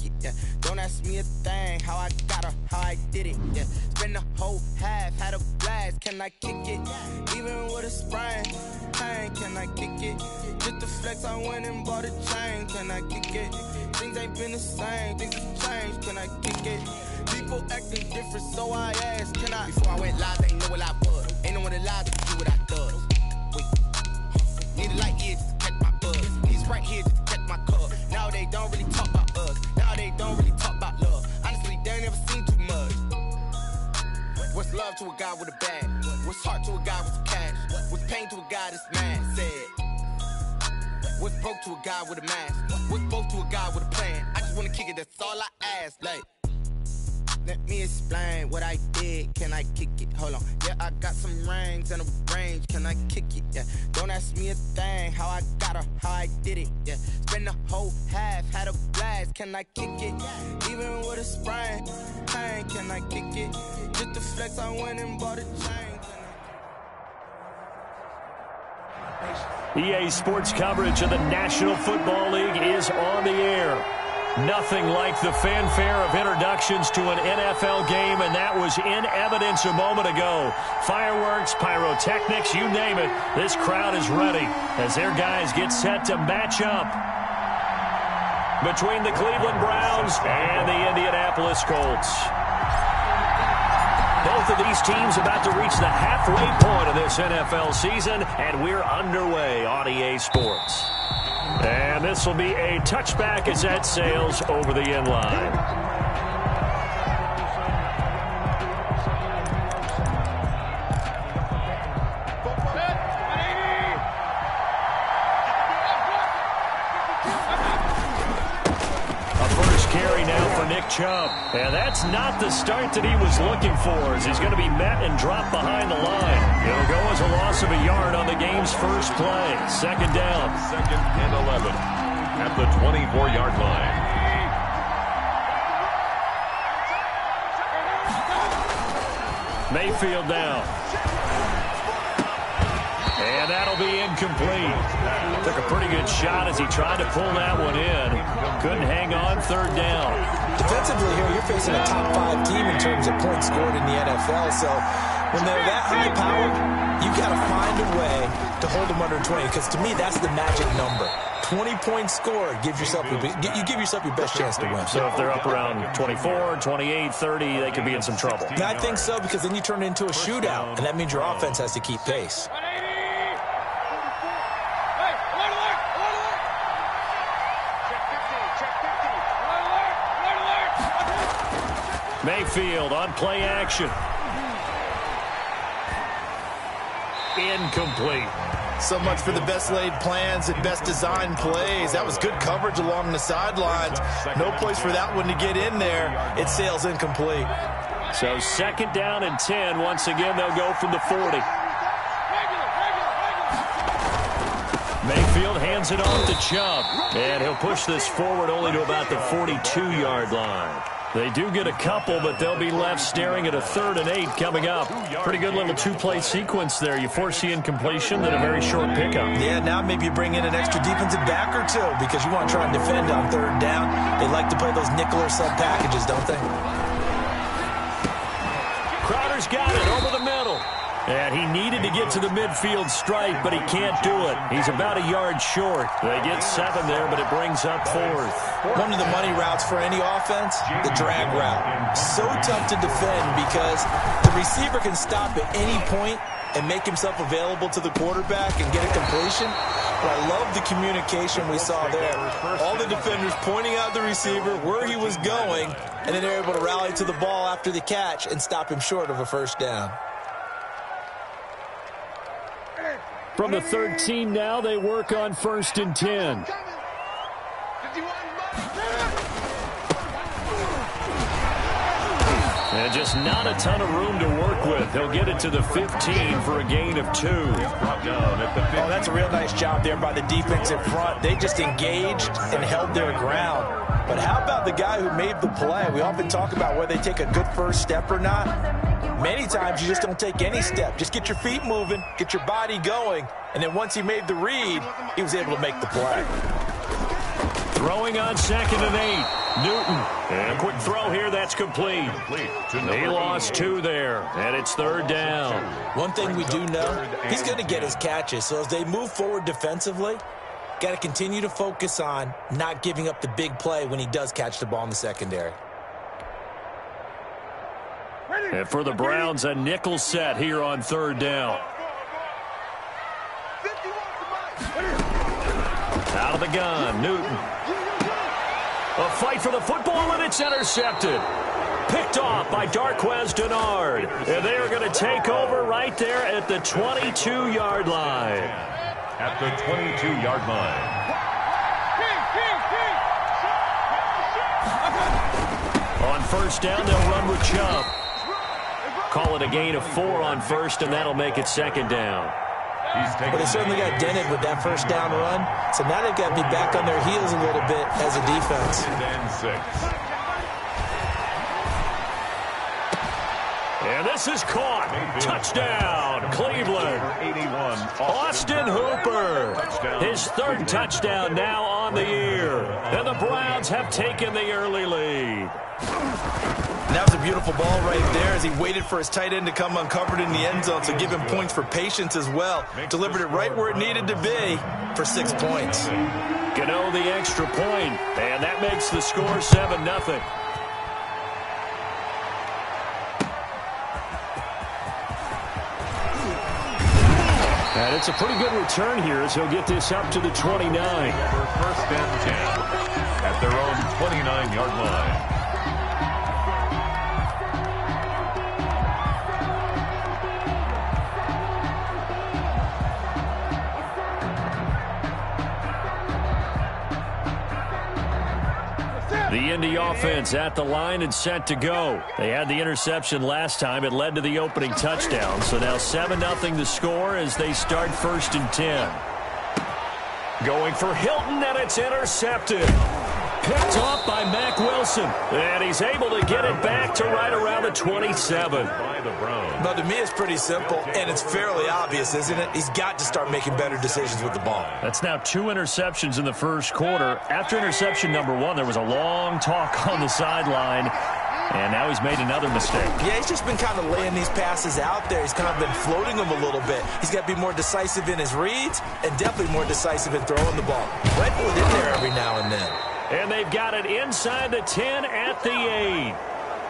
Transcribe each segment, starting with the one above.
it, yeah. Don't ask me a thing, how I got her, how I did it, yeah. Spend the whole half, had a blast, can I kick it? Even with a sprain, pain, can I kick it? Just the flex, I went and bought a chain, can I kick it? Things ain't been the same, things have changed, can I kick it? People acting different, so I asked, can I? Before I went live, they know what I was. Ain't no one alive to do what I does. Wait, need a light here just to catch my buzz. These right here just to catch my cub. Now they don't really talk about us. Now they don't really talk about love. Honestly, they ain't never seen too much. What's love to a guy with a bag? What's heart to a guy with some cash? What's pain to a guy that's mad? Said. What's broke to a guy with a mask? What's both to a guy with a plan? I just wanna kick it, that's all I ask. Like, let me explain what I did. Can I kick it? Hold on. Yeah, I got some rings and a range. Can I kick it? Yeah. Don't ask me a thing. How I got her, how I did it. Yeah. Spend the whole half, had a blast. Can I kick it? Even with a sprain, pain. Can I kick it? Just the flex, I went and bought a chain. EA Sports coverage of the National Football League is on the air. Nothing like the fanfare of introductions to an NFL game, and that was in evidence a moment ago. Fireworks, pyrotechnics, you name it. This crowd is ready as their guys get set to match up between the Cleveland Browns and the Indianapolis Colts. Both of these teams about to reach the halfway point of this NFL season, and we're underway on EA Sports. And this will be a touchback as that sails over the end line. Chubb. And that's not the start that he was looking for, as he's going to be met and dropped behind the line. It'll go as a loss of a yard on the game's first play. Second down. 2nd and 11 at the 24-yard line. Mayfield down. And that'll be incomplete. Took a pretty good shot as he tried to pull that one in. Couldn't hang on. Third down. Defensively here, you're facing a top-5 team in terms of points scored in the NFL. So when they're that high-powered, you got to find a way to hold them under 20. Because to me, that's the magic number. 20 points scored, you give yourself your best chance to win. So if they're up around 24, 28, 30, they could be in some trouble. I think so, because then you turn it into a shootout, and that means your offense has to keep pace. Mayfield on play action. Incomplete. So much for the best laid plans and best designed plays. That was good coverage along the sidelines. No place for that one to get in there. It sails incomplete. So 2nd down and 10. Once again, they'll go from the 40. Mayfield hands it off to Chubb. And he'll push this forward only to about the 42-yard line. They do get a couple, but they'll be left staring at a 3rd and 8 coming up. Pretty good little two-play sequence there. You foresee incompletion, then a very short pickup. Yeah, now maybe you bring in an extra defensive back or two because you want to try and defend on 3rd down. They like to play those nickel or sub packages, don't they? Crowder's got it over the middle. And he needed to get to the midfield stripe, but he can't do it. He's about a yard short. They get 7 there, but it brings up 4th. One of the money routes for any offense, the drag route. So tough to defend because the receiver can stop at any point and make himself available to the quarterback and get a completion. But I love the communication we saw there. All the defenders pointing out the receiver, where he was going, and then they're able to rally to the ball after the catch and stop him short of a first down. From the 13 now, they work on 1st and 10. And just not a ton of room to work with. He'll get it to the 15 for a gain of 2. Oh, that's a real nice job there by the defensive front. They just engaged and held their ground. But how about the guy who made the play? We often talk about whether they take a good first step or not. Many times you just don't take any step. Just get your feet moving, get your body going, and then once he made the read, he was able to make the play. Throwing on 2nd and 8. Newton. And a quick throw here. That's complete. He lost 2 there. And it's 3rd down. One thing we do know, he's going to get his catches. So as they move forward defensively, got to continue to focus on not giving up the big play when he does catch the ball in the secondary. And for the Browns, a nickel set here on 3rd down. Out of the gun, Newton. A fight for the football, and it's intercepted. Picked off by Darquez Denard. And they are going to take over right there at the 22-yard line. At the 22-yard line. On 1st down, they'll run with Chubb. Call it a gain of 4 on 1st, and that'll make it 2nd down. But they certainly got dented with that 1st down run. So now they've got to be back on their heels a little bit as a defense. And this is caught. Touchdown, Cleveland. Austin Hooper. His 3rd touchdown now on the year. And the Browns have taken the early lead. And that was a beautiful ball right there as he waited for his tight end to come uncovered in the end zone, so give him points for patience as well. Delivered it right where it needed to be for 6 points. Gano the extra point, and that makes the score 7-0. And it's a pretty good return here as he'll get this up to the 29. For 1st and 10 at their own 29-yard line. The Indy offense at the line and set to go. They had the interception last time. It led to the opening touchdown. So now 7-0 the score as they start 1st and 10. Going for Hilton, and it's intercepted. Picked off by Mack Wilson. And he's able to get it back to right around the 27. Well, to me, it's pretty simple, and it's fairly obvious, isn't it? He's got to start making better decisions with the ball. That's now 2 interceptions in the 1st quarter. After interception number 1, there was a long talk on the sideline, and now he's made another mistake. Yeah, he's just been kind of laying these passes out there. He's kind of been floating them a little bit. He's got to be more decisive in his reads and definitely more decisive in throwing the ball. Rifle it in there every now and then. And they've got it inside the 10 at the 8.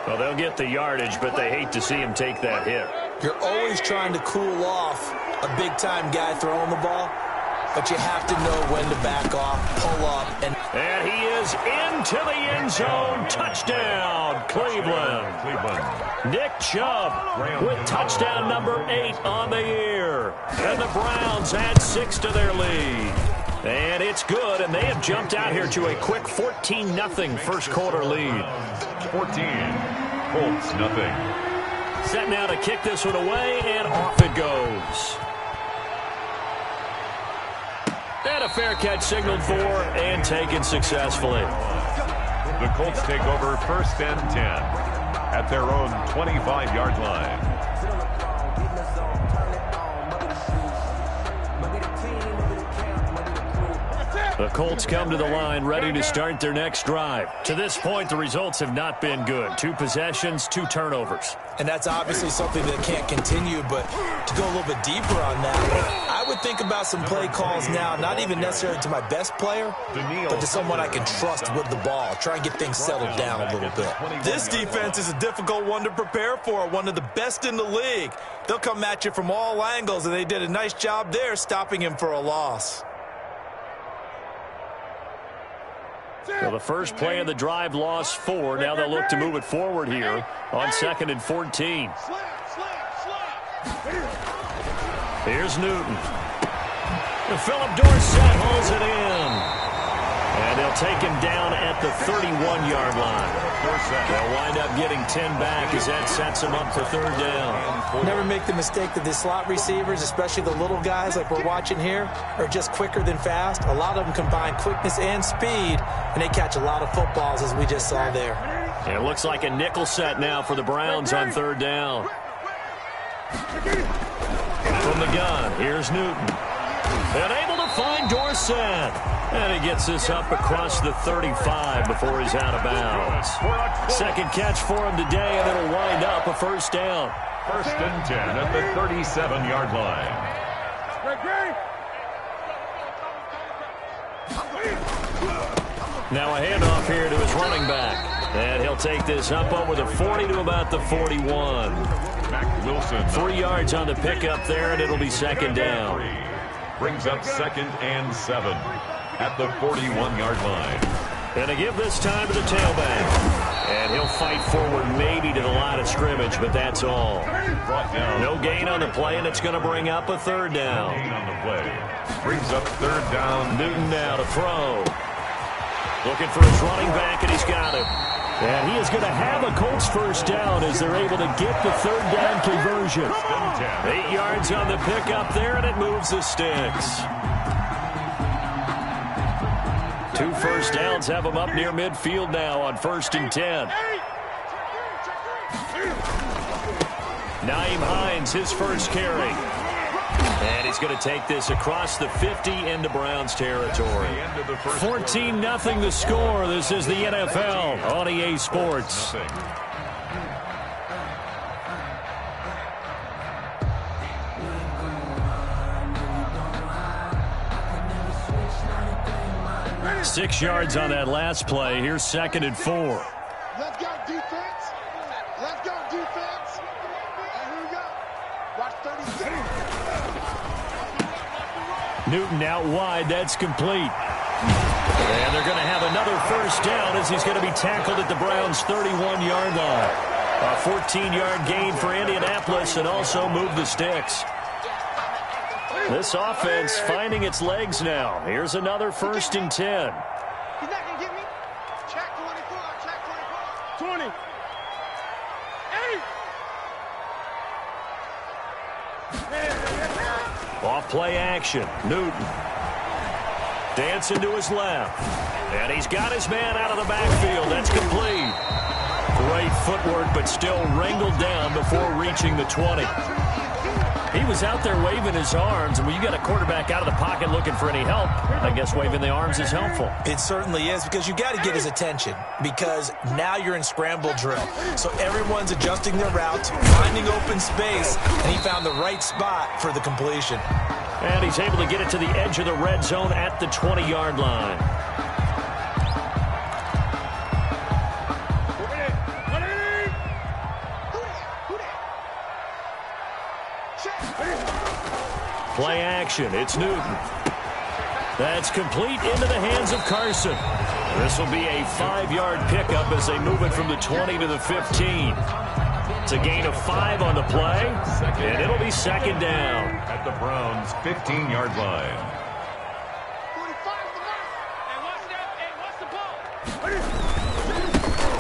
Well, they'll get the yardage, but they hate to see him take that hit. You're always trying to cool off a big-time guy throwing the ball, but you have to know when to back off, pull up. And he is into the end zone. Touchdown, Cleveland. Nick Chubb with touchdown number 8 on the year. And the Browns add 6 to their lead. And it's good, and they have jumped out here to a quick 14-0 1st quarter lead. 14, Colts nothing. Set now to kick this one away, and off it goes. And a fair catch signaled for and taken successfully. The Colts take over 1st and 10 at their own 25-yard line. The Colts come to the line ready to start their next drive. To this point, the results have not been good. 2 possessions, 2 turnovers. And that's obviously something that can't continue, but to go a little bit deeper on that, I would think about some play calls now, not even necessarily to my best player, but to someone I can trust with the ball. Try and get things settled down a little bit. This defense is a difficult one to prepare for, one of the best in the league. They'll come at you from all angles, and they did a nice job there stopping him for a loss. So the first play of the drive lost 4. Now they'll look to move it forward here on 2nd and 14. Here's Newton. And Philip Dorsett hauls it in. And they'll take him down at the 31-yard line. They'll wind up getting 10 back as that sets them up for 3rd down. Never make the mistake that the slot receivers, especially the little guys like we're watching here, are just quicker than fast. A lot of them combine quickness and speed, and they catch a lot of footballs, as we just saw there. It looks like a nickel set now for the Browns on 3rd down. From the gun, here's Newton. And able to find Dorsett. And he gets this up across the 35 before he's out of bounds. Second catch for him today, and it'll wind up a first down. First and 10 at the 37-yard line. Now a handoff here to his running back. And he'll take this up over the 40 to about the 41. Mac Wilson. 3 yards on the pickup there, and it'll be second down. Brings up 2nd and 7 at the 41-yard line. And to give this time to the tailback. And he'll fight forward maybe to the line of scrimmage, but that's all. No gain on the play, and it's going to bring up a third down. Gain on the play. Brings up 3rd down. Newton now to throw. Looking for his running back, and he's got him. And he is going to have a Colts first down as they're able to get the third down conversion. 8 yards on the pickup there, and it moves the sticks. 2 first downs have him up near midfield now on 1st and 10. Nyheim Hines, his first carry. And he's going to take this across the 50 into Browns territory. 14-0 the score. This is the NFL on EA Sports. Six yards on that last play. Here's 2nd and 4. Let's go, defense. Let's go, defense. And here we go. Watch 36. Newton out wide. That's complete. And they're going to have another first down as he's going to be tackled at the Browns' 31-yard line. A 14-yard gain for Indianapolis and also move the sticks. This offense finding its legs now. Here's another 1st and 10. He's not going to get me. Check 24. Check 24. 20. 8. Off play action. Newton. Dancing to his left. And he's got his man out of the backfield. That's complete. Great footwork, but still wrangled down before reaching the 20. He was out there waving his arms, and when you got a quarterback out of the pocket looking for any help, I guess waving the arms is helpful. It certainly is, because you got to get his attention, because now you're in scramble drill. So everyone's adjusting their routes, finding open space, and he found the right spot for the completion. And he's able to get it to the edge of the red zone at the 20-yard line. Play action. It's Newton. That's complete into the hands of Carson. This will be a 5-yard pickup as they move it from the 20 to the 15. It's a gain of 5 on the play, and it'll be second down. At the Browns' 15-yard line. 45 the line.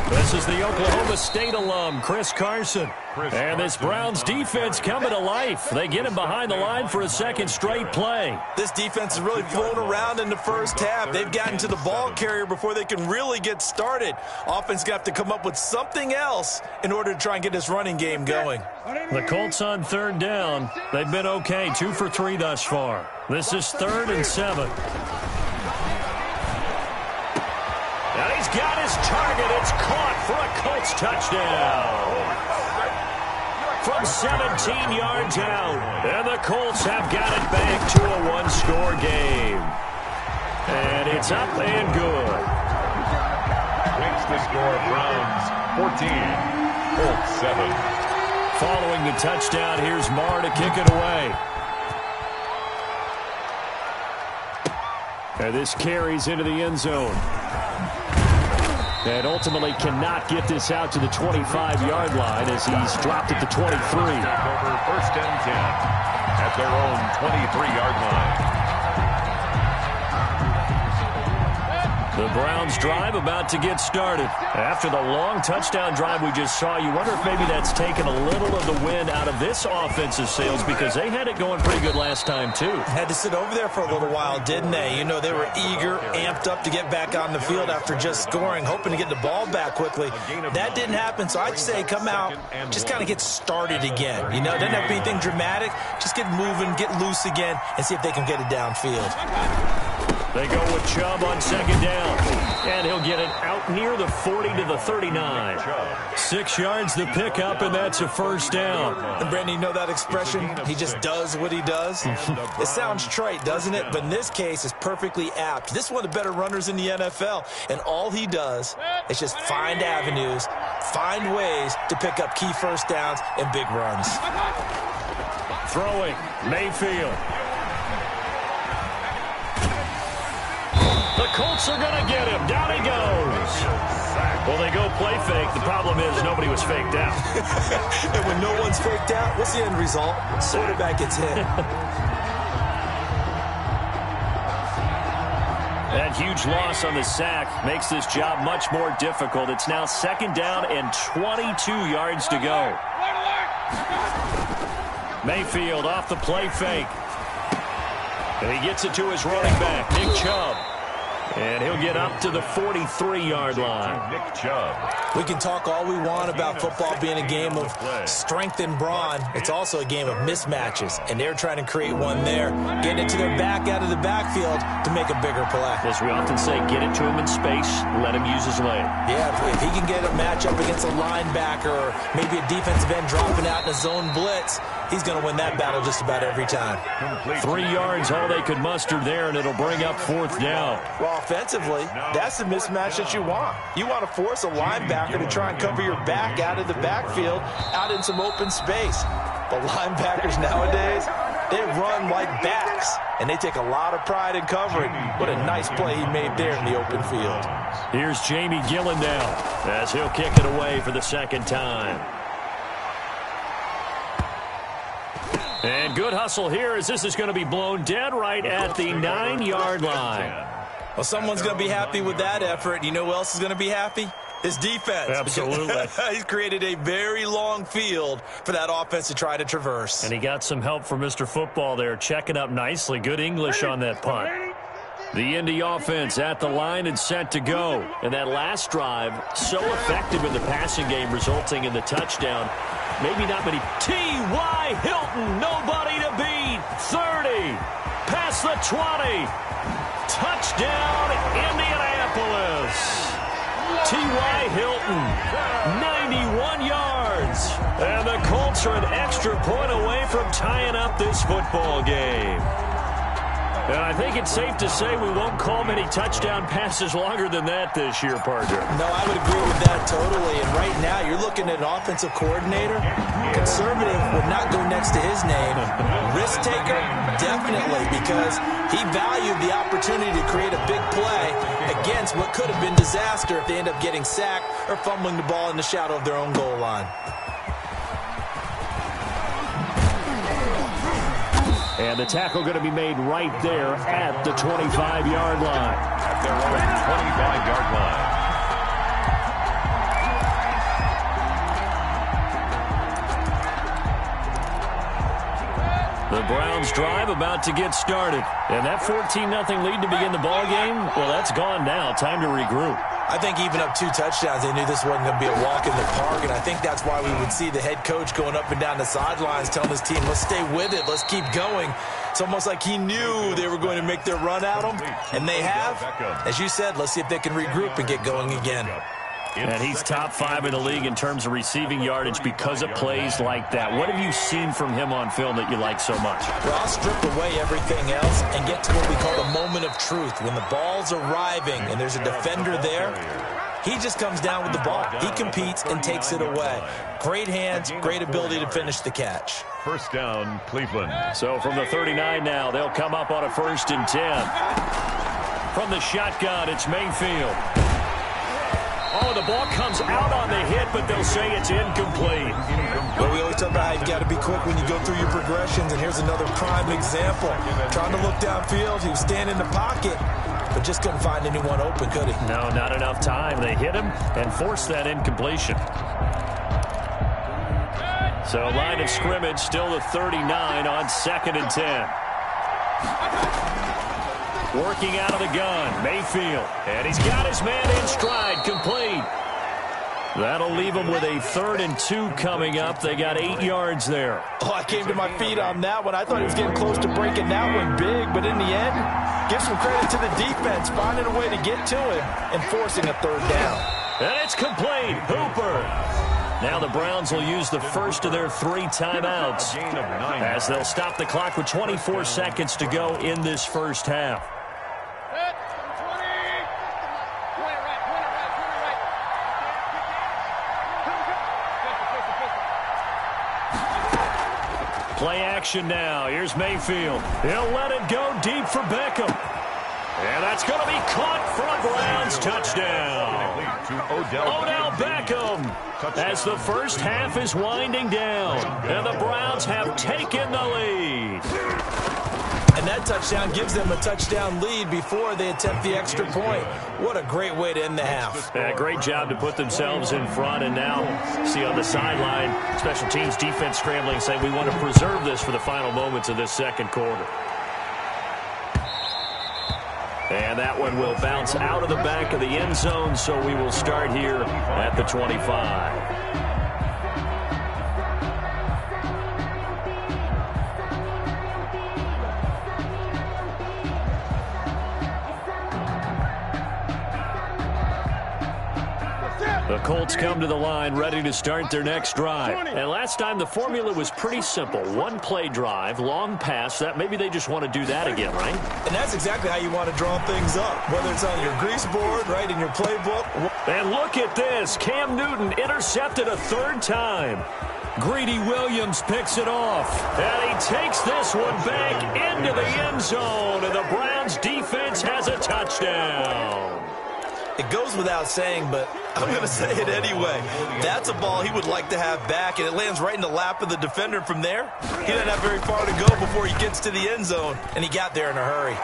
This is the Oklahoma State alum, Chris Carson. And this Browns defense coming to life. They get him behind the line for a second straight play. This defense has really flown around in the first half. They've gotten to the ball carrier before they can really get started. Offense got to come up with something else in order to try and get this running game going. The Colts on 3rd down. They've been okay, 2 for 3 thus far. This is 3rd and 7. And he's got his target. It's caught for a Colts touchdown. From 17 yards out. And the Colts have got it back to a 1-score game. And it's up and good. Makes the score Browns 14, Colts 7. Following the touchdown, here's Marr to kick it away. And this carries into the end zone. And ultimately cannot get this out to the 25-yard line as he's dropped at the 23. Over 1st and 10 at their own 23-yard line. The Browns drive about to get started. After the long touchdown drive we just saw, you wonder if maybe that's taken a little of the wind out of this offensive sails, because they had it going pretty good last time too. Had to sit over there for a little while, didn't they? You know, they were eager, amped up to get back on the field after just scoring, hoping to get the ball back quickly. That didn't happen, so I'd say come out, just kind of get started again. You know, it doesn't have to be anything dramatic. Just get moving, get loose again, and see if they can get it downfield. They go with Chubb on second down. And he'll get it out near the 40 to the 39. 6 yards the pickup, and that's a first down. And Brandon, you know that expression? He just does what he does? It sounds trite, doesn't it? But in this case, it's perfectly apt. This is one of the better runners in the NFL, and all he does is just find avenues, find ways to pick up key first downs and big runs. Throwing, Mayfield. The Colts are going to get him. Down he goes. Well, they go play fake. The problem is nobody was faked out. And when no one's faked out, what's the end result? Quarterback gets hit. That huge loss on the sack makes this job much more difficult. It's now second down and 22 yards to go. Mayfield off the play fake. And he gets it to his running back, Nick Chubb. And he'll get up to the 43-yard line. Nick Chubb. We can talk all we want about football being a game of strength and brawn. It's also a game of mismatches, and they're trying to create one there, getting it to their back out of the backfield to make a bigger play. As we often say, get it to him in space, let him use his leg. Yeah, if he can get a matchup against a linebacker or maybe a defensive end dropping out in a zone blitz, he's going to win that battle just about every time. 3 yards, all they could muster there, and it'll bring up fourth down. Well, offensively, that's the mismatch that you want. You want to force a linebacker to try and cover your back out of the backfield, out in some open space. But linebackers nowadays, they run like backs, and they take a lot of pride in covering. What a nice play he made there in the open field. Here's Jamie Gillen now, as he'll kick it away for the second time. And good hustle here as this is going to be blown dead right at the 9-yard line. Well, someone's going to be happy with that effort. You know who else is going to be happy? His defense. Absolutely. He's created a very long field for that offense to try to traverse. And he got some help from Mr. Football there, checking up nicely. Good English on that punt. The Indy offense at the line and set to go. And that last drive, so effective in the passing game, resulting in the touchdown. Maybe not many. T.Y. Hilton, nobody to beat. 30, past the 20. Touchdown, Indianapolis. T.Y. Hilton, 91 yards. And the Colts are an extra point away from tying up this football game. And I think it's safe to say we won't call many touchdown passes longer than that this year, partner. No, I would agree with that totally. And right now, you're looking at an offensive coordinator. Conservative would not go next to his name. Risk taker, definitely, because he valued the opportunity to create a big play against what could have been disaster if they end up getting sacked or fumbling the ball in the shadow of their own goal line. And the tackle going to be made right there at the 25-yard line. At their own 25-yard line. The Browns drive about to get started. And that 14-0 lead to begin the ball game, well, that's gone now. Time to regroup. I think even up 2 touchdowns, they knew this wasn't going to be a walk in the park, and I think that's why we would see the head coach going up and down the sidelines telling his team, let's stay with it, let's keep going. It's almost like he knew they were going to make their run at him, and they have. As you said, let's see if they can regroup and get going again. And he's top 5 in the league in terms of receiving yardage because of plays like that. What have you seen from him on film that you like so much? Well, I'll strip away everything else and get to what we call the moment of truth. When the ball's arriving and there's a defender there, he just comes down with the ball. He competes and takes it away. Great hands, great ability to finish the catch. First down, Cleveland. So from the 39 now, they'll come up on a 1st and 10. From the shotgun, it's Mayfield. Oh, the ball comes out on the hit, but they'll say it's incomplete. Well, we always talk about how you've got to be quick when you go through your progressions, and here's another prime example. Trying to look downfield, he was standing in the pocket, but just couldn't find anyone open, could he? No, not enough time. They hit him and forced that incompletion. So line of scrimmage, still the 39 on 2nd and 10. Working out of the gun, Mayfield. And he's got his man in stride, complete. That'll leave him with a 3rd and 2 coming up. They got 8 yards there. Oh, I came to my feet on that one. I thought he was getting close to breaking that one big, but in the end, Give some credit to the defense, finding a way to get to him and forcing a third down. And it's complete. Hooper. Now the Browns will use the first of their 3 timeouts as they'll stop the clock with 24 seconds to go in this first half. Play action now. Here's Mayfield. He'll let it go deep for Beckham. And that's going to be caught for a Browns touchdown. Odell Beckham as the first half is winding down. And the Browns have taken the lead. And that touchdown gives them a touchdown lead before they attempt the extra point. What a great way to end the half. Yeah, great job to put themselves in front. And now, see on the sideline, special teams defense scrambling, saying we want to preserve this for the final moments of this second quarter. And that one will bounce out of the back of the end zone, so we will start here at the 25. The Colts come to the line ready to start their next drive. And last time the formula was pretty simple. 1 play drive, long pass. That maybe they just want to do that again, right? And that's exactly how you want to draw things up, whether it's on your grease board, right, in your playbook. And look at this. Cam Newton intercepted a 3rd time. Greedy Williams picks it off. And he takes this one back into the end zone. And the Browns defense has a touchdown. It goes without saying, but I'm going to say it anyway. That's a ball he would like to have back, and it lands right in the lap of the defender from there. He doesn't have very far to go before he gets to the end zone, and he got there in a hurry.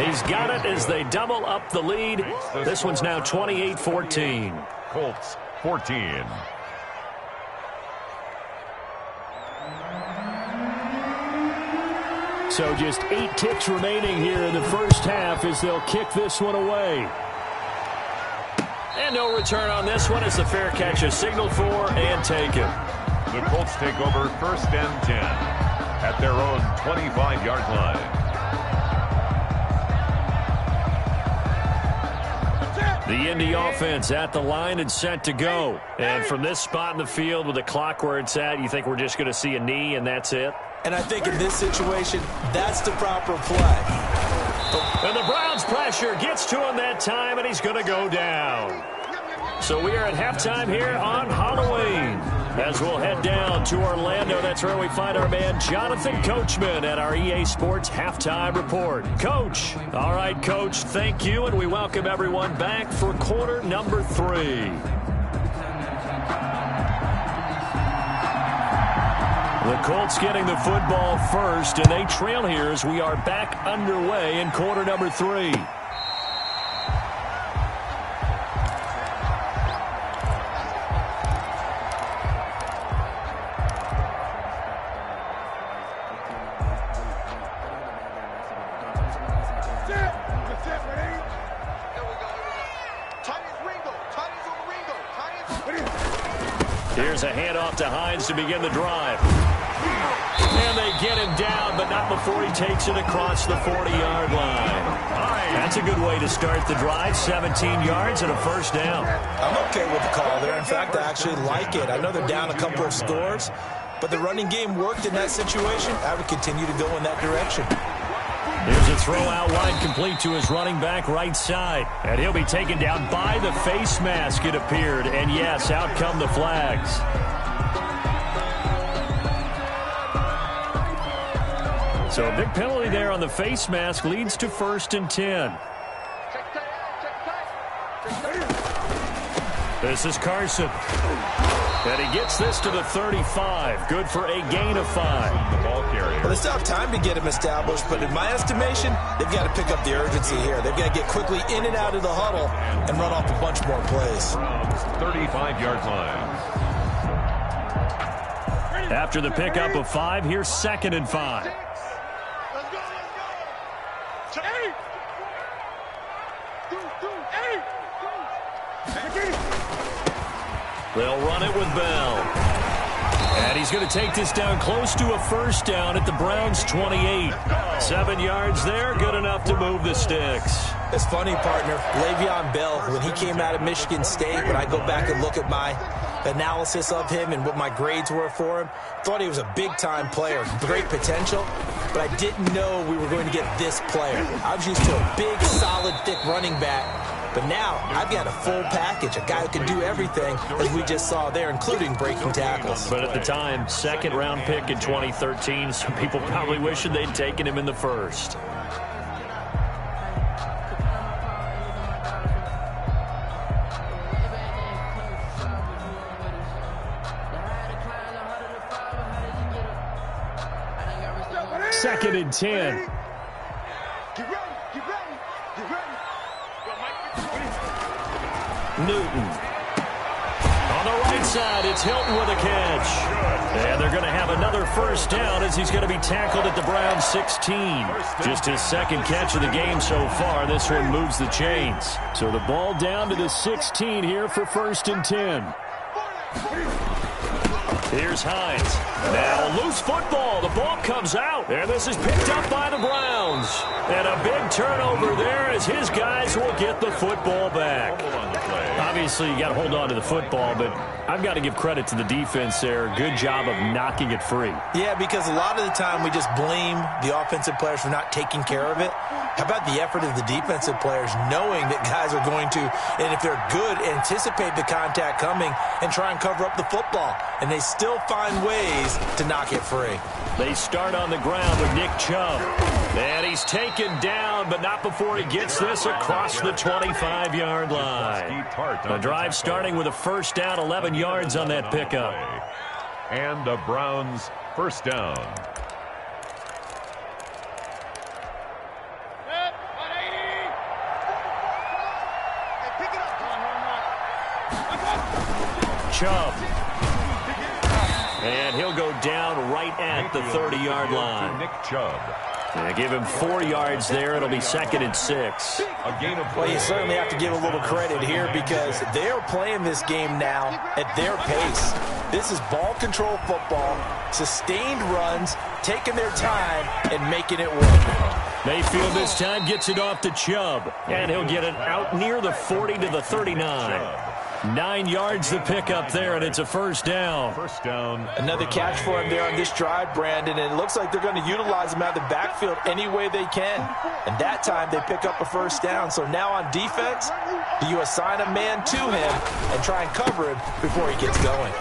He's got it as they double up the lead. This one's now 28-14. Colts 14. So just 8 ticks remaining here in the first half as they'll kick this one away. And no return on this one as the fair catch is signaled for and taken. The Colts take over 1st and 10 at their own 25-yard line. The Indy offense at the line and set to go. And from this spot in the field with the clock where it's at, you think we're just going to see a knee and that's it? And I think in this situation, that's the proper play. And the Browns pressure gets to him that time, and he's going to go down. So we are at halftime here on Halloween. As we'll head down to Orlando, that's where we find our man Jonathan Coachman at our EA Sports Halftime Report. Coach. All right, Coach, thank you, and we welcome everyone back for quarter number 3. The Colts getting the football first, and they trail here as we are back underway in quarter number 3. Here's a handoff to Hines to begin the drive. And they get him down, but not before he takes it across the 40-yard line. That's a good way to start the drive. 17 yards and a first down. I'm okay with the call there. In fact, I actually like it. I know they're down a couple of scores, but the running game worked in that situation. I would continue to go in that direction. Here's a throw out wide complete to his running back right side. And he'll be taken down by the face mask, it appeared. And yes, out come the flags. So a big penalty there on the face mask leads to 1st and 10. This is Carson. And he gets this to the 35. Good for a gain of 5. The ball carrier. Well, they still have time to get him established, but in my estimation, they've got to pick up the urgency here. They've got to get quickly in and out of the huddle and run off a bunch more plays. 35-yard line. After the pickup of 5, here's 2nd and 5. They'll run it with Bell. And he's going to take this down close to a first down at the Browns' 28. 7 yards there, good enough to move the sticks. It's funny, partner. Le'Veon Bell, when he came out of Michigan State, when I go back and look at my analysis of him and what my grades were for him, thought he was a big-time player, great potential, but I didn't know we were going to get this player. I was used to a big, solid, thick running back. But now, I've got a full package, a guy who can do everything, as we just saw there, including breaking tackles. But at the time, second-round pick in 2013, some people probably wishing they'd taken him in the first. Second and 10. Get ready, get ready, get ready. Newton. On the right side, it's Hilton with a catch. And they're going to have another first down as he's going to be tackled at the Browns' 16. Just his second catch of the game so far. This one moves the chains. So the ball down to the 16 here for first and 10. Here's Hines. Now loose football. The ball comes out. And this is picked up by the Browns. And a big turnover there as his guys will get the football back. Obviously, you got to hold on to the football, but I've got to give credit to the defense there. Good job of knocking it free. Yeah, because a lot of the time we just blame the offensive players for not taking care of it. How about the effort of the defensive players knowing that guys are going to, and if they're good, anticipate the contact coming and try and cover up the football. And they still find ways to knock it free. They start on the ground with Nick Chubb. And he's taken down, but not before he gets this across the 25-yard line. The drive starting with a first down, 11 yards on that pickup. And the Browns first down. Chubb. And he'll go down right at the 30-yard line. Nick Chubb. They give him 4 yards there. It'll be second and 6. A gain of Well, you certainly have to give a little credit here because they're playing this game now at their pace. This is ball control football, sustained runs, taking their time, and making it work. Mayfield this time gets it off to Chubb. And he'll get it out near the 40 to the 39. 9 yards the pickup there, and it's a first down. First down. Another catch for him there on this drive, Brandon, and it looks like they're going to utilize him out of the backfield any way they can. And that time they pick up a first down. So now on defense, do you assign a man to him and try and cover him before he gets going?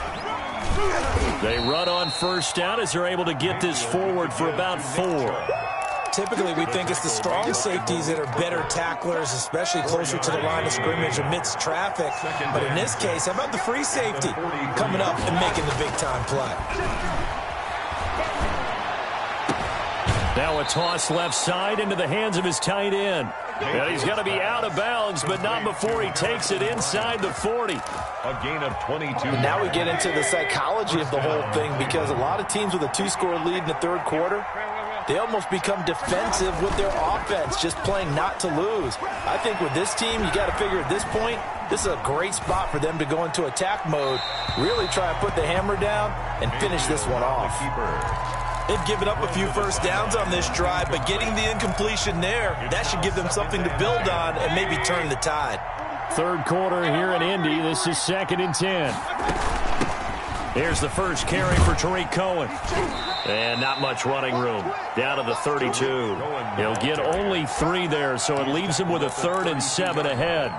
They run on first down as they're able to get this forward for about 4. Typically, we think it's the strong safeties that are better tacklers, especially closer to the line of scrimmage amidst traffic. But in this case, how about the free safety coming up and making the big-time play? Now a toss left side into the hands of his tight end. And he's going to be out of bounds, but not before he takes it inside the 40. A gain of 22. Now we get into the psychology of the whole thing because a lot of teams with a 2-score lead in the third quarter, they almost become defensive with their offense, just playing not to lose. I think with this team, you got to figure at this point, this is a great spot for them to go into attack mode, really try and put the hammer down and finish this one off. They've given up a few first downs on this drive, but getting the incompletion there, that should give them something to build on and maybe turn the tide. Third quarter here in Indy. This is second and 10. Here's the first carry for Tariq Cohen. And not much running room. Down to the 32. He'll get only 3 there, so it leaves him with a 3rd and 7 ahead.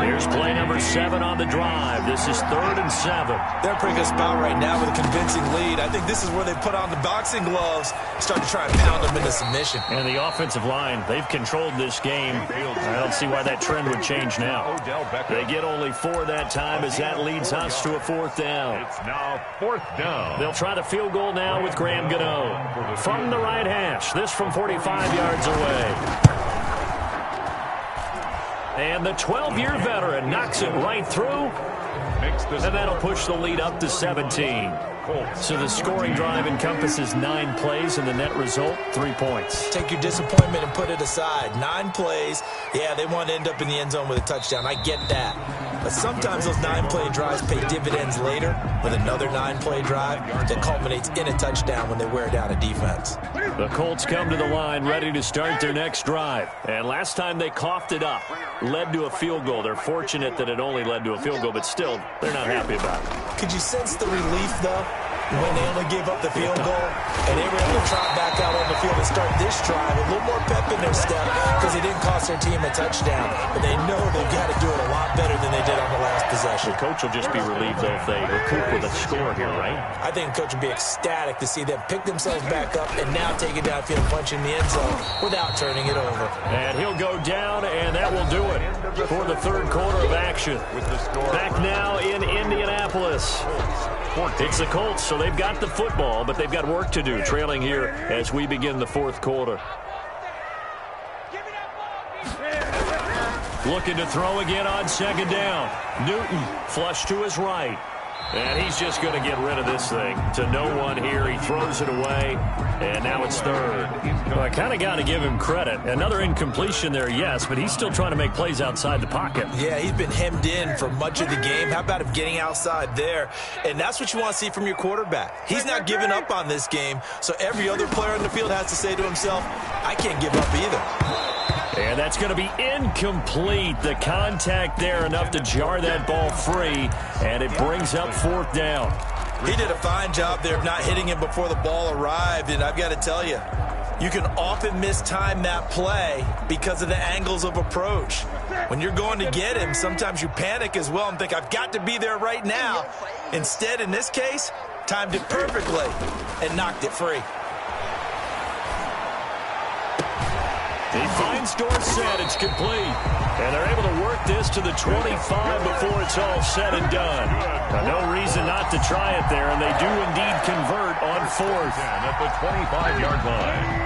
Here's play number 7 on the drive. This is 3rd and 7. They're pretty good spot right now with a convincing lead. I think this is where they put on the boxing gloves, start to try and pound them into submission. And the offensive line, they've controlled this game. I don't see why that trend would change now. They get only 4 that time as that leads us to a 4th down. It's now 4th down. They'll try the field goal now with Graham Gano. From the right hash, this from 45 yards away. And the 12-year veteran knocks it right through. And that'll push the lead up to 17. So the scoring drive encompasses 9 plays, and the net result, 3 points. Take your disappointment and put it aside. 9 plays. Yeah, they want to end up in the end zone with a touchdown. I get that. But sometimes those 9-play drives pay dividends later with another 9-play drive that culminates in a touchdown when they wear down a defense. The Colts come to the line ready to start their next drive. And last time they coughed it up, led to a field goal. They're fortunate that it only led to a field goal, but still, they're not happy about it. Could you sense the relief, though, when they only gave up the field goal and they were able to trot back out on the field and start this drive a little more pep in their step because they didn't cost their team a touchdown, but they know they've got to do it a lot better than they did on the last possession. The coach will just be relieved, though, if they recoup with a score here, right? I think the coach would be ecstatic to see them pick themselves back up and now take it downfield, punch in the end zone without turning it over. And he'll go down, and that will do it for the third quarter of action. Back now in Indianapolis. It's the Colts, so they've got the football, but they've got work to do, trailing here as we begin the fourth quarter. Looking to throw again on second down. Newton flush to his right. And he's just going to get rid of this thing to no one here. He throws it away, and now it's third. Well, I kind of got to give him credit. Another incompletion there, yes, but he's still trying to make plays outside the pocket. Yeah, he's been hemmed in for much of the game. How about him getting outside there? And that's what you want to see from your quarterback. He's not giving up on this game, so every other player on the field has to say to himself, I can't give up either. And that's going to be incomplete. The contact there enough to jar that ball free, and it brings up fourth down. He did a fine job there of not hitting him before the ball arrived, and I've got to tell you, you can often mistime that play because of the angles of approach. When you're going to get him, sometimes you panic as well and think, I've got to be there right now. Instead, in this case, timed it perfectly and knocked it free. He finds Dorsett. It's complete. And they're able to work this to the 25 before it's all said and done. Now, no reason not to try it there, and they do indeed convert on fourth. At the 25-yard line.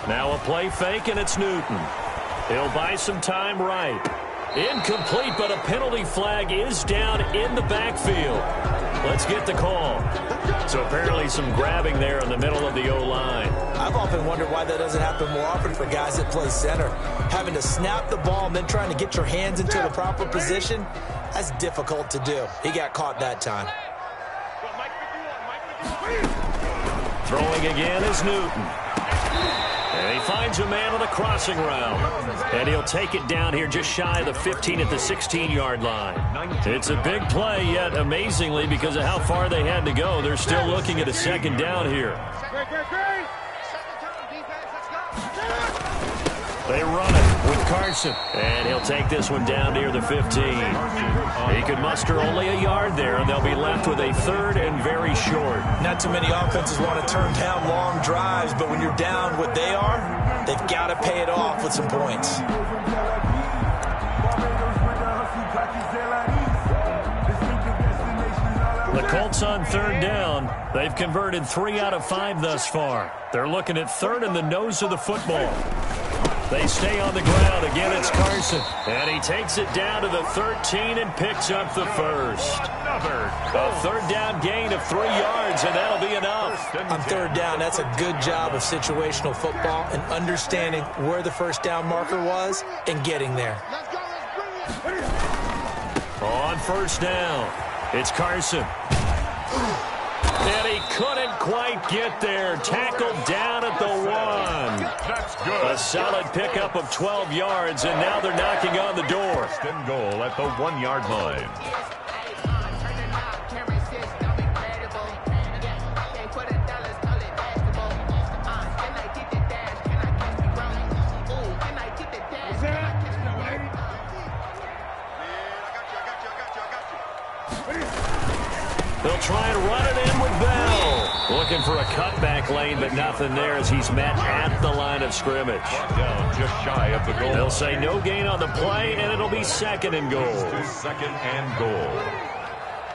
Now a play fake, and it's Newton. He'll buy some time right. Incomplete, but a penalty flag is down in the backfield. Let's get the call. So apparently some grabbing there in the middle of the O-line. I've often wondered why that doesn't happen more often for guys that play center. Having to snap the ball and then trying to get your hands into the proper position, that's difficult to do. He got caught that time. Throwing again is Newton. And he finds a man on the crossing route. And he'll take it down here just shy of the 15 at the 16-yard line. It's a big play, yet amazingly, because of how far they had to go, they're still looking at a second down here. They run it with Carson. And he'll take this one down near the 15. He could muster only a yard there, and they'll be left with a third and very short. Not too many offenses want to turn down long drives, but when you're down what they are, they've got to pay it off with some points. The Colts on third down. They've converted 3 out of 5 thus far. They're looking at third in the nose of the football. They stay on the ground. Again, it's Carson. And he takes it down to the 13 and picks up the first. A third down gain of 3 yards, and that'll be enough. On third down, that's a good job of situational football and understanding where the first down marker was and getting there. On first down, it's Carson. And he couldn't quite get there. Tackled down at the 1. That's good. A solid pickup of 12 yards, and now they're knocking on the door. First and goal at the 1-yard line. They'll try and run it in with Bell. Looking for a cutback lane, but nothing there as he's met at the line of scrimmage. Down just shy of the goal. They'll say no gain on the play, and it'll be second and goal. Second and goal.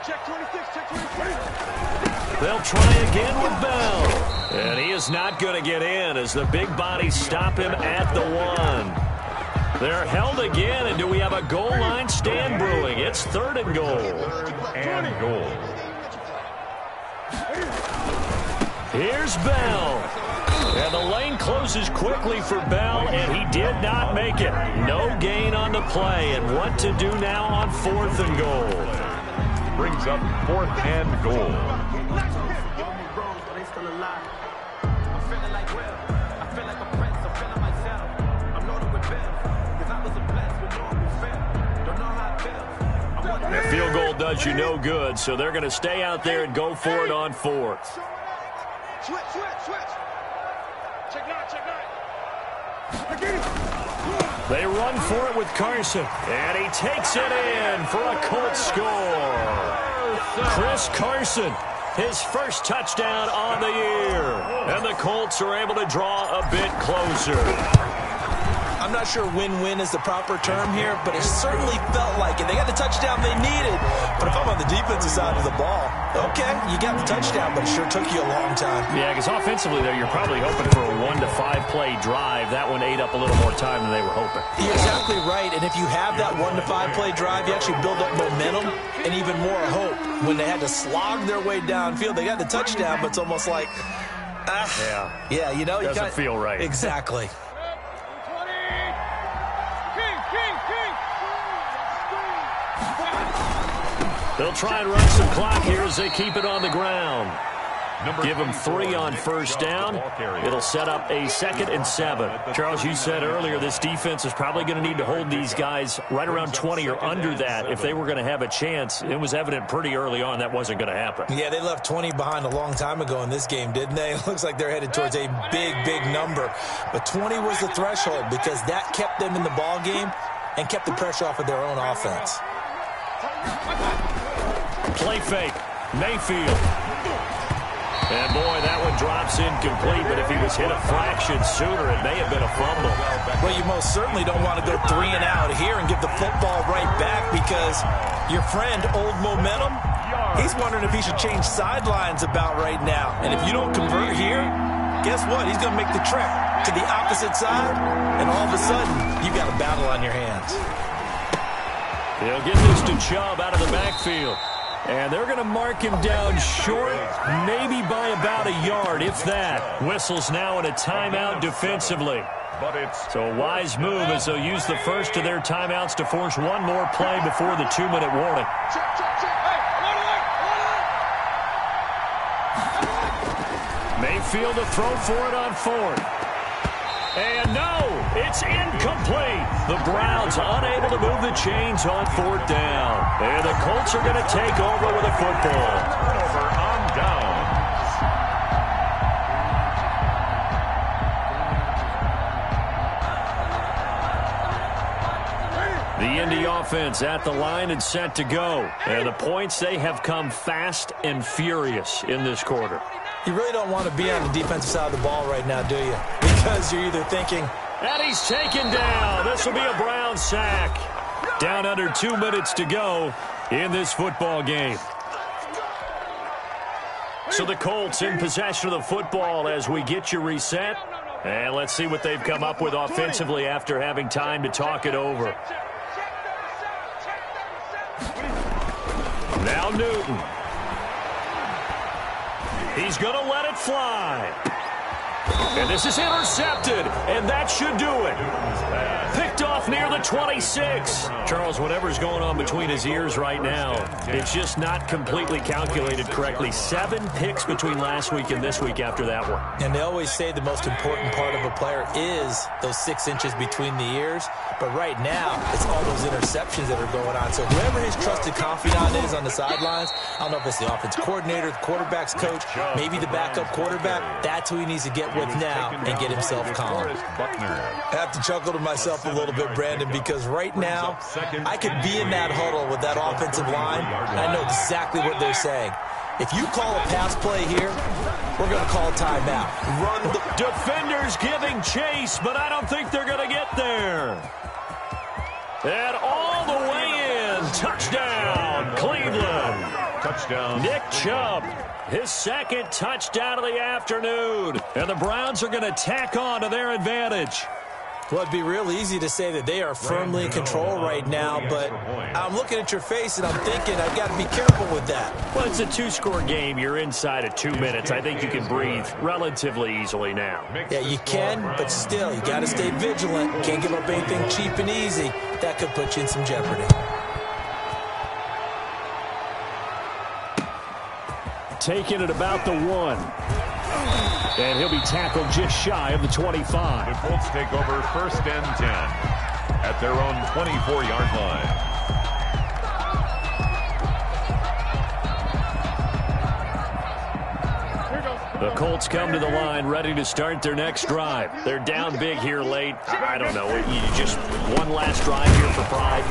Check 26, check 26. They'll try again with Bell. And he is not going to get in as the big bodies stop him at the 1. They're held again, and do we have a goal line stand brewing? It's third and goal. Third and goal. Here's Bell. And the lane closes quickly for Bell, and he did not make it. No gain on the play. And what to do now on 4th and goal? Brings up 4th and goal. The field goal does you no good, so they're going to stay out there and go for it on 4th. Switch. Check nine. They run for it with Carson, and he takes it in for a Colts score. Chris Carson, his first touchdown on the year, and the Colts are able to draw a bit closer. I'm not sure win-win is the proper term here, but it certainly felt like it. They got the touchdown they needed. But if I'm on the defensive side of the ball, okay, you got the touchdown, but it sure took you a long time. Yeah, because offensively, though, you're probably hoping for a 1 to 5 play drive. That one ate up a little more time than they were hoping. You're exactly right, and if you have that 1 to 5 play drive, you actually build up momentum and even more hope. When they had to slog their way downfield, they got the touchdown, but it's almost like, yeah, you know, doesn't feel right. Exactly. They'll try and run some clock here as they keep it on the ground. Give them 3 on first down. It'll set up a 2nd and 7. Charles, you said earlier this defense is probably going to need to hold these guys right around 20 or under that if they were going to have a chance. It was evident pretty early on that wasn't going to happen. Yeah, they left 20 behind a long time ago in this game, didn't they? It looks like they're headed towards a big number. But 20 was the threshold because that kept them in the ball game and kept the pressure off of their own offense. Play fake. Mayfield. And, boy, that one drops incomplete, but if he was hit a fraction sooner, it may have been a fumble. Well, you most certainly don't want to go 3 and out here and give the football right back because your friend, Old Momentum, he's wondering if he should change sidelines about right now. And if you don't convert here, guess what? He's going to make the trek to the opposite side, and all of a sudden, you've got a battle on your hands. They'll get this to Chubb out of the backfield. And they're going to mark him down short, maybe by about a yard, if that. Whistles now in a timeout defensively. So a wise move as they'll use the first of their timeouts to force one more play before the 2-minute warning. Mayfield to throw for it on 4th. And no, it's incomplete. The Browns unable to move the chains on 4th down. And the Colts are going to take over with a football. Turnover on downs. The Indy offense at the line and set to go. And the points, they have come fast and furious in this quarter. You really don't want to be on the defensive side of the ball right now, do you? Because you're either thinking, and he's taken down. This will be a Brown sack. Down under 2 minutes to go in this football game. So the Colts in possession of the football as we get you reset. And let's see what they've come up with offensively after having time to talk it over. Now Newton. He's going to let it fly. And this is intercepted, and that should do it. Picked off near the 26. Charles, whatever's going on between his ears right now, it's just not completely calculated correctly. 7 picks between last week and this week after that one. And they always say the most important part of a player is those 6 inches between the ears. But right now, it's all those interceptions that are going on. So whoever his trusted confidant is on the sidelines, I don't know if it's the offense coordinator, the quarterback's coach, maybe the backup quarterback, that's who he needs to get with now and get himself calm. I have to chuckle to myself a little bit, Brandon, because right now, I could be in that huddle with that offensive line, and I know exactly what they're saying. If you call a pass play here, we're going to call a timeout. Run the defenders giving chase, but I don't think they're going to get there. And all the way in. Touchdown, Cleveland. Touchdown. Nick Chubb, his 2nd touchdown of the afternoon. And the Browns are going to tack on to their advantage. Well, it'd be real easy to say that they are firmly in control right now, but I'm looking at your face and I'm thinking I've got to be careful with that. Well, it's a two-score game. You're inside of 2 minutes. I think you can breathe relatively easily now. Yeah, you can, but still, you got to stay vigilant. Can't give up anything cheap and easy. That could put you in some jeopardy. Taking it about the 1. And he'll be tackled just shy of the 25. The Colts take over 1st and 10 at their own 24-yard line. The Colts come to the line ready to start their next drive. They're down big here late. I don't know. You just one last drive here for pride.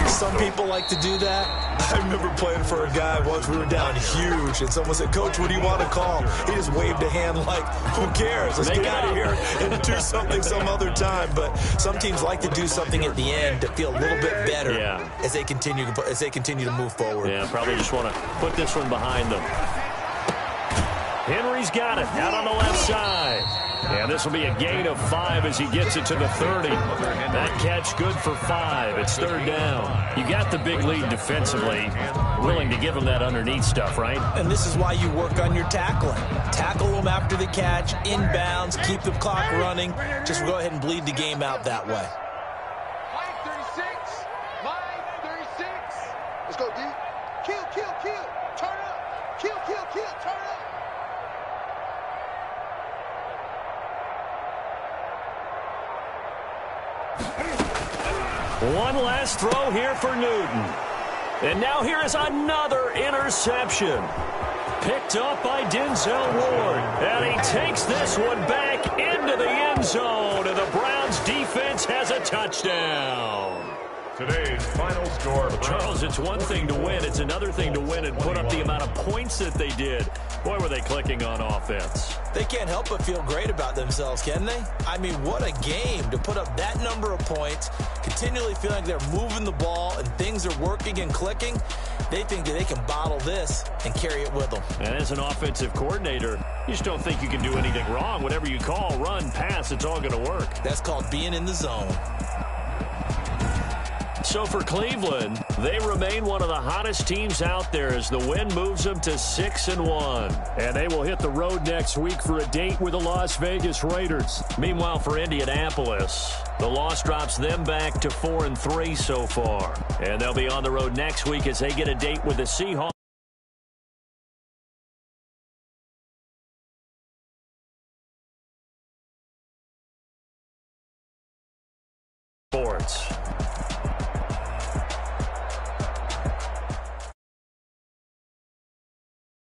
Some people like to do that. I remember playing for a guy once. We were down huge, and someone said, "Coach, what do you want to call?" He just waved a hand like, who cares? Let's get out of here and do something some other time. But some teams like to do something at the end to feel a little bit better as they continue to move forward. Yeah, probably just want to put this one behind them. Henry's got it out on the left side. And this will be a gain of 5 as he gets it to the 30. That catch good for 5. It's 3rd down. You got the big lead defensively. Willing to give him that underneath stuff, right? And this is why you work on your tackling. Tackle them after the catch, inbounds, keep the clock running. Just go ahead and bleed the game out that way. Line 36. Line 36. Let's go, D. Kill, kill, kill. Turn up. Kill, kill, kill. Turn up. One last throw here for Newton. And now here is another interception. Picked up by Denzel Ward. And he takes this one back into the end zone. And the Browns defense has a touchdown. Today's final score. Charles, it's one thing to win. It's another thing to win and put up the amount of points that they did. Boy, were they clicking on offense. They can't help but feel great about themselves, can they? I mean, what a game to put up that number of points, continually feeling like they're moving the ball and things are working and clicking. They think that they can bottle this and carry it with them. And as an offensive coordinator, you just don't think you can do anything wrong. Whatever you call, run, pass, it's all going to work. That's called being in the zone. So for Cleveland, they remain one of the hottest teams out there as the win moves them to 6-1. And they will hit the road next week for a date with the Las Vegas Raiders. Meanwhile, for Indianapolis, the loss drops them back to 4-3 so far. And they'll be on the road next week as they get a date with the Seahawks. Sports.